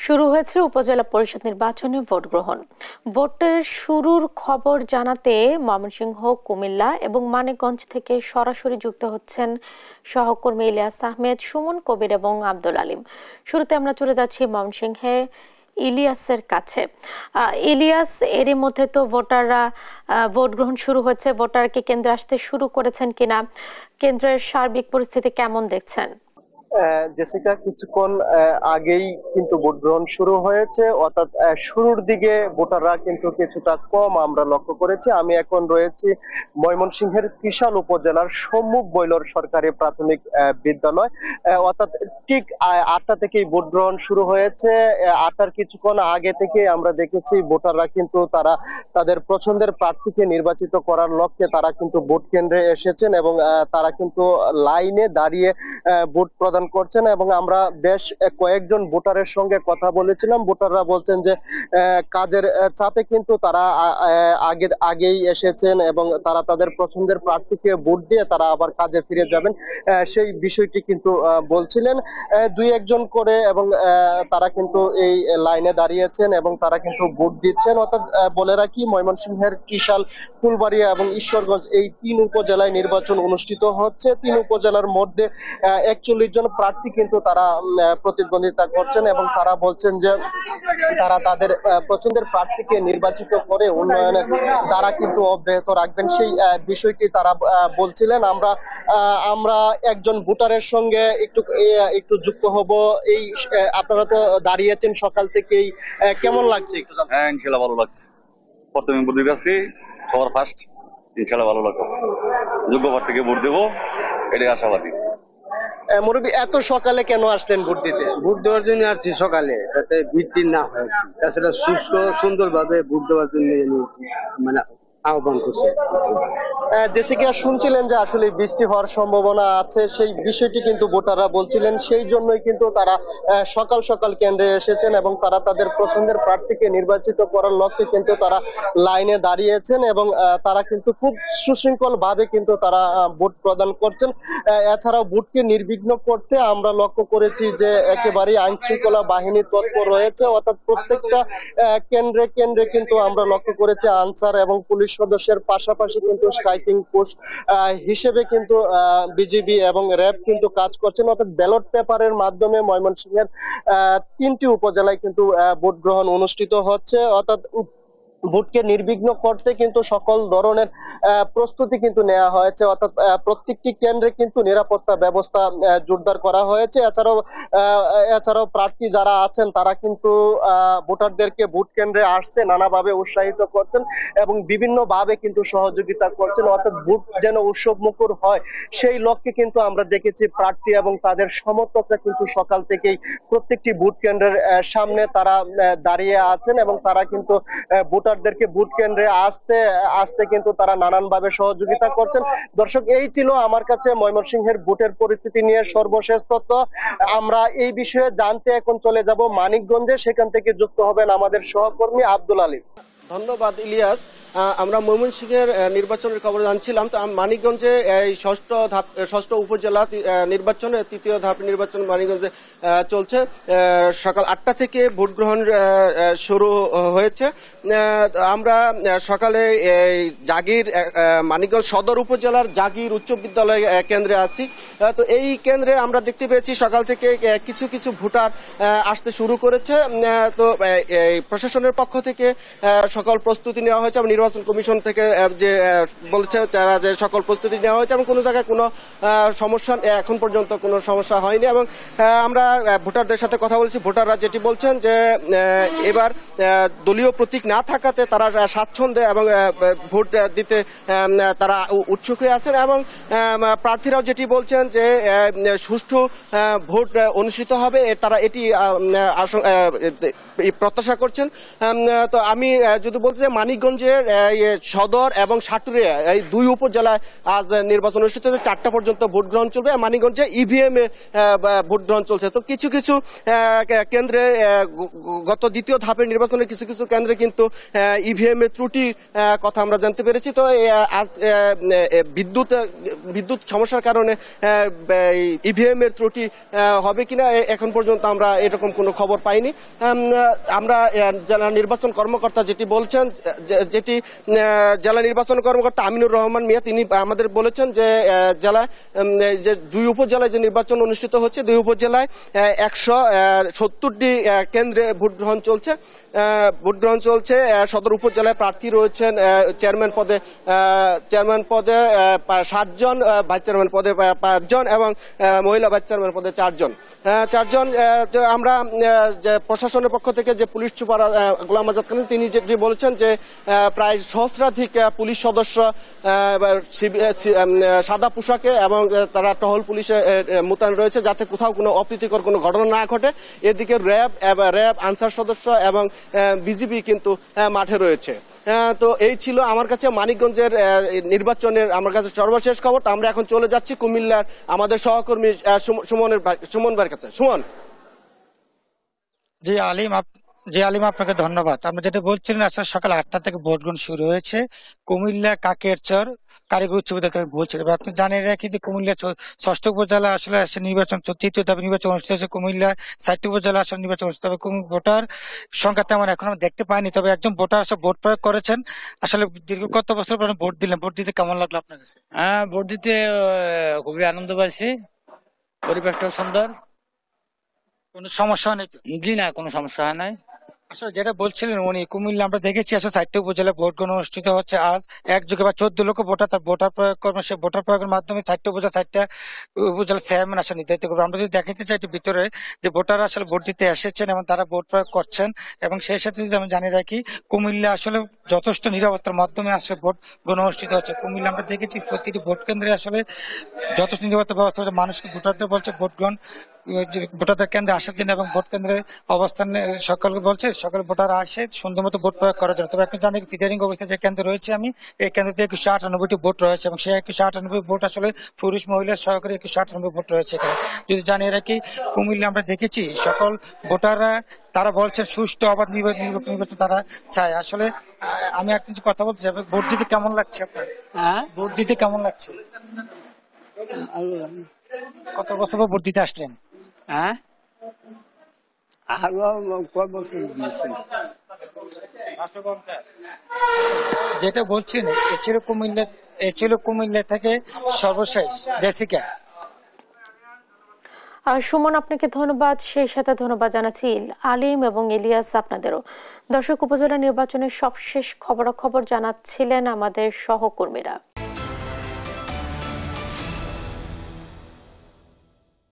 শুরু হয়েছে উপজেলা পরিষদ নির্বাচনে ভোট গ্রহণ। ভোটের শুরুর খবর জানাতে ময়মনসিংহ, কুমিল্লা এবং মানিকগঞ্জ থেকে সরাসরি যুক্ত হচ্ছেন সহকর্মী ইলিয়াস আহমেদ, সুমন কবির এবং আব্দুল আলিম। শুরুতে আমরা চলে যাচ্ছি ময়মনসিংহে ইলিয়াসের কাছে। ইলিয়াস, এরই মধ্যে তো ভোটাররা ভোট গ্রহণ শুরু হচ্ছে, ভোটার কি কেন্দ্রে আসতে শুরু করেছেন কিনা, কেন্দ্রের সার্বিক পরিস্থিতি কেমন দেখছেন? জেসিকা, কিছুক্ষণ আগেই কিন্তু ভোট গ্রহণ শুরু হয়েছে, অর্থাৎ শুরুর দিকে ভোটাররা কিন্তু কিছুটা কম আমরা লক্ষ্য করেছি। আমি এখন রয়েছি ময়মনসিংহের ত্রিশাল উপজেলার সম্মুখ বৈলর সরকারি প্রাথমিক বিদ্যালয়। অর্থাৎ ঠিক 8টা থেকেই ভোট গ্রহণ শুরু হয়েছে। 8টার কিছুক্ষণ আগে থেকে আমরা দেখেছি ভোটাররা কিন্তু তারা তাদের পছন্দের প্রার্থীকে নির্বাচিত করার লক্ষ্যে তারা কিন্তু ভোট কেন্দ্রে এসেছেন এবং তারা কিন্তু লাইনে দাঁড়িয়ে ভোট প্রদান করছেন। এবং আমরা বেশ কয়েকজন ভোটারের সঙ্গে কথা বলেছিলাম। ভোটাররা বলছেন যে কাজের চাপে কিন্তু তারা আগেই এসেছেন এবং তারা তাদের পছন্দের প্রার্থীকে ভোট দিয়ে তারা আবার কাজে ফিরে যাবেন, সেই বিষয়টি কিন্তু বলছিলেন দুই একজন করে। এবং তারা কিন্তু এই লাইনে দাঁড়িয়েছেন এবং তারা কিন্তু ভোট দিচ্ছেন। অর্থাৎ বলে রাখি, ময়মনসিংহের ত্রিশাল, ফুলবাড়িয়া এবং ঈশ্বরগঞ্জ এই 3 উপজেলায় নির্বাচন অনুষ্ঠিত হচ্ছে। 3 উপজেলার মধ্যে 41 জন প্রার্থী কিন্তু তারা প্রতিদ্বন্দ্বিতা করছেন এবং তারা বলছেন যে তারা তাদের পছন্দের প্রার্থীকে নির্বাচিত করে উন্নয়নের দ্বারা কিন্তু অব্যাহত রাখবেন, সেই বিষয়টি তারা বলছিলেন। আমরা একজন ভোটারের সঙ্গে একটু যুক্ত হব। এই আপনারা তো দাঁড়িয়েছেন সকাল থেকেই, কেমন লাগছে? হ্যাঁ, ইনশাআল্লাহ ভালো লাগছে। প্রথমে ভোট দিতে আসছি, সবার ফার্স্ট, ইনশাআল্লাহ ভালো লাগছে। যোগ্য প্রার্থীকে ভোট দেবো, এটাই আশাবাদী। মুরব্বী, এত সকালে কেন আসলেন ভোট দিতে? ভোট দেওয়ার জন্য আসছি সকালে, যাতে ভিড় না হয়, তাছাড়া সুস্থ সুন্দরভাবে ভোট দেওয়ার জন্য মানে আহ্বান করছে। জেসিকা, শুনছিলেন যে আসলে বৃষ্টি হওয়ার সম্ভাবনা আছে, সেই বিষয়টি কিন্তু ভোটাররা বলছিলেন। সেই জন্যই কিন্তু তারা সকাল সকাল কেন্দ্রে এসেছেন এবং তারা তাদের পছন্দের প্রার্থীকে নির্বাচিত করার লক্ষ্যে কিন্তু তারা লাইনে দাঁড়িয়েছেন এবং তারা কিন্তু খুব সুশৃঙ্খল ভাবে কিন্তু তারা ভোট প্রদান করছেন। এছাড়াও ভোটকে নির্বিঘ্ন করতে আমরা লক্ষ্য করেছি যে একেবারেই আইন শৃঙ্খলা বাহিনী তৎপর রয়েছে। অর্থাৎ প্রত্যেকটা কেন্দ্রে কেন্দ্রে কিন্তু আমরা লক্ষ্য করেছি আনসার এবং পুলিশ সদস্যের পাশাপাশি কিন্তু স্ট্রাইকিং ফোর্স হিসেবে কিন্তু বিজিবি এবং র্যাব কিন্তু কাজ করছেন। অর্থাৎ ব্যালট পেপারের মাধ্যমে ময়মনসিংহের 3টি উপজেলায় কিন্তু ভোট গ্রহণ অনুষ্ঠিত হচ্ছে। অর্থাৎ ভোটকে নির্বিঘ্ন করতে কিন্তু সকল ধরনের প্রস্তুতি কিন্তু নেওয়া হয়েছে। অর্থাৎ প্রত্যেকটি কেন্দ্রে কিন্তু নিরাপত্তা ব্যবস্থা জোরদার করা হয়েছে। এছাড়াও প্রার্থী যারা আছেন তারা কিন্তু ভোটারদেরকে ভোট কেন্দ্রে আসতে নানাভাবে উৎসাহিত করছেন এবং বিভিন্ন ভাবে কিন্তু সহযোগিতা করছেন। অর্থাৎ ভোট যেন উৎসব মুখর হয়, সেই লক্ষ্যে কিন্তু আমরা দেখেছি প্রার্থী এবং তাদের সমর্থকরা কিন্তু সকাল থেকেই প্রত্যেকটি ভোট কেন্দ্রের সামনে তারা দাঁড়িয়ে আছেন এবং তারা কিন্তু ভোটারদেরকে ভোট কেন্দ্রে আসতে কিন্তু তারা নানানভাবে সহযোগিতা করছেন। দর্শক, এই ছিল আমার কাছে ময়মনসিংহের ভোটের পরিস্থিতি নিয়ে সর্বশেষ তথ্য। আমরা এই বিষয়ে জানতে এখন চলে যাব মানিকগঞ্জে, সেখান থেকে যুক্ত হবেন আমাদের সহকর্মী আব্দুল আলিম। ধন্যবাদ ইলিয়াস। আমরা ময়মনসিংহের নির্বাচনের খবর জানছিলাম। তো মানিকগঞ্জে এই ষষ্ঠ উপজেলা নির্বাচনে 3য় ধাপ নির্বাচন মানিকগঞ্জে চলছে। সকাল 8টা থেকে ভোট গ্রহণ শুরু হয়েছে। আমরা সকালে জাগির মানিকগঞ্জ সদর উপজেলার জাগির উচ্চ বিদ্যালয় কেন্দ্রে আছি। তো এই কেন্দ্রে আমরা দেখতে পেয়েছি সকাল থেকে কিছু কিছু ভোটার আসতে শুরু করেছে। তো প্রশাসনের পক্ষ থেকে সকল প্রস্তুতি নেওয়া হয়েছে এবং নির্বাচন কমিশন থেকে যে বলেছে তারা যে সকল প্রস্তুতি নেওয়া হয়েছে এবং কোনো জায়গায় কোনো সমস্যা এখন পর্যন্ত কোনো সমস্যা হয়নি। এবং আমরা ভোটারদের সাথে কথা বলেছি। ভোটাররা যেটি বলছেন যে এবার দলীয় প্রতীক না থাকাতে তারা স্বাচ্ছন্দ্যে এবং ভোট দিতে তারা উৎসুক হয়ে আছেন এবং প্রার্থীরাও যেটি বলছেন যে সুষ্ঠু ভোট অনুষ্ঠিত হবে, তারা এটি প্রত্যাশা করছেন। তো আমি যদি বলতে চাই মানিকগঞ্জের সদর এবং সাটুরিয়া এই দুই উপজেলায় আজ নির্বাচন অনুষ্ঠিত হচ্ছে, 4টা পর্যন্ত ভোট গ্রহণ চলবে। মানিকগঞ্জে ইভিএম এ ভোট গ্রহণ চলছে। তো কিছু কিছু কেন্দ্রে গত দ্বিতীয় ধাপের নির্বাচনের কিছু কিছু কেন্দ্রে কিন্তু ইভিএম এর ত্রুটির কথা আমরা জানতে পেরেছি। তো আজ বিদ্যুৎ সমস্যার কারণে ইভিএম এর ত্রুটি হবে কিনা এখন পর্যন্ত আমরা এরকম কোনো খবর পাইনি। আমরা জেলা নির্বাচন কর্মকর্তা যেটি বলছেন, যেটি জেলা নির্বাচন কর্মকর্তা আমিনুর রহমান মিয়া, তিনি আমাদের বলেছেন যে জেলায় যে দুই উপজেলায় যে নির্বাচন অনুষ্ঠিত হচ্ছে, দুই উপজেলায় 170টি কেন্দ্রে ভোট গ্রহণ চলছে। সদর উপজেলায় প্রার্থী রয়েছেন চেয়ারম্যান পদে 7 জন, ভাইস চেয়ারম্যান পদে 5 জন এবং মহিলা ভাইস চেয়ারম্যান পদে 4 জন। আমরা প্রশাসনের পক্ষ থেকে যে পুলিশ সুপার গোলাম আজাদ খান তিনি যেটি বলেছেন যে প্রায় সহস্রাধিক পুলিশ সদস্য সাদা পোশাকে এবং তারা টহল পুলিশে মোতায়েন রয়েছে, যাতে কোথাও কোনো অপ্রীতিকর কোনো ঘটনা না ঘটে। এদিকে র্যাব আনসার সদস্য এবং বিজিবি কিন্তু মাঠে রয়েছে। তো এই ছিল আমার কাছে মানিকগঞ্জের নির্বাচনের আমার কাছে সর্বশেষ খবর। আমরা এখন চলে যাচ্ছি কুমিল্লার আমাদের সহকর্মী সুমন ভাইয়ের কাছে। সুমন। জি আলিম, আপনাকে ধন্যবাদ। আমরা যেটা বলছিলেন, আসলে সকাল 8টা থেকে ভোট গ্রহণ শুরু হয়েছে কুমিল্লা কাকেরচর কারিগরি উচ্চ বিদ্যালয় থেকে বলছি। আপনি জানেন রাখি যে কুমিল্লা 6ষ্ঠ উপজেলা আসলে নির্বাচন, তৃতীয় ধাপে নির্বাচন অনুষ্ঠিত হয়েছে। কুমিল্লা 60টি উপজেলা আসলে নির্বাচন অনুষ্ঠিত হবে। ভোটার সংখ্যা তেমন এখন আমরা দেখতে পাইনি, তবে একজন ভোটার আসলে ভোট প্রয়োগ করেছেন। আসলে দীর্ঘ কত বছর পর ভোট দিলেন, ভোট দিতে কেমন লাগলো আপনার কাছে? ভোট দিতে খুবই আনন্দ পাইছি, পরিবেশটা সুন্দর, কোনো সমস্যা নেই? জি না, কোনো সমস্যা হয় নাই। আসলে যেটা বলছিলেন উনি, কুমিল্লা আমরা দেখেছি আসলে 60টি উপজেলা ভোট গ্রহণ অনুষ্ঠিত হচ্ছে। আজ একযোগে 14 লক্ষ ভোটার তার ভোটার প্রয়োগ করবেন, সেই ভোটার প্রয়োগের মাধ্যমে 60টি উপজেলা চেয়ারম্যান আসলে নির্ধারিত করবে। আমরা যদি দেখাতে চাই ভিতরে যে ভোটার আসলে ভোট দিতে এসেছেন এবং তারা ভোট প্রয়োগ করছেন, এবং সেই সাথে যদি আমি জানিয়ে রাখি কুমিল্লা আসলে যথেষ্ট নিরাপত্তার মাধ্যমে আসলে ভোট গ্রহণ অনুষ্ঠিত হচ্ছে। কুমিল্লা আমরা দেখেছি প্রতিটি ভোট কেন্দ্রে আসলে যথেষ্ট নিরাপত্তা ব্যবস্থা হচ্ছে। মানুষকে ভোটারদের বলছে ভোটারদের কেন্দ্রে আসার জন্য এবং ভোট কেন্দ্রে অবস্থান সকলকে বলছে সকল ভোটার আসে সুন্দর মতো ভোট প্রয়োগ করার জন্য। তবে আপনি জানেন ফিদারিং অবস্থায় যে কেন্দ্রে রয়েছে আমি, এই কেন্দ্রতে 2198টি ভোট রয়েছে এবং সেই 2198 ভোট আসলে পুরুষ মহিলা সহকারে 2198 ভোট রয়েছে এখানে। যদি জানিয়ে রাখি কুমিল্লা আমরা দেখেছি সকল ভোটাররা তারা বলছে সুষ্ঠু অবাধ নির্বাচন তারা চায়। আসলে আমি আর কিছু কথা বলতে চাই, ভোট দিতে কেমন লাগছে আপনার? ভোট দিতে কেমন লাগছে? কত বছর ভোট দিতে আসলেন? যেটা বলছেন এ ছিল কুমিল্লা থেকে সর্বশেষ জেসিকা। সুমন, আপনাকে ধন্যবাদ। সেই সাথে ধন্যবাদ জানাচ্ছি আলিম এবং ইলিয়াস আপনাদেরও। দর্শক, উপজেলা নির্বাচনের সবশেষ খবরাখবর জানাচ্ছিলেন আমাদের সহকর্মীরা।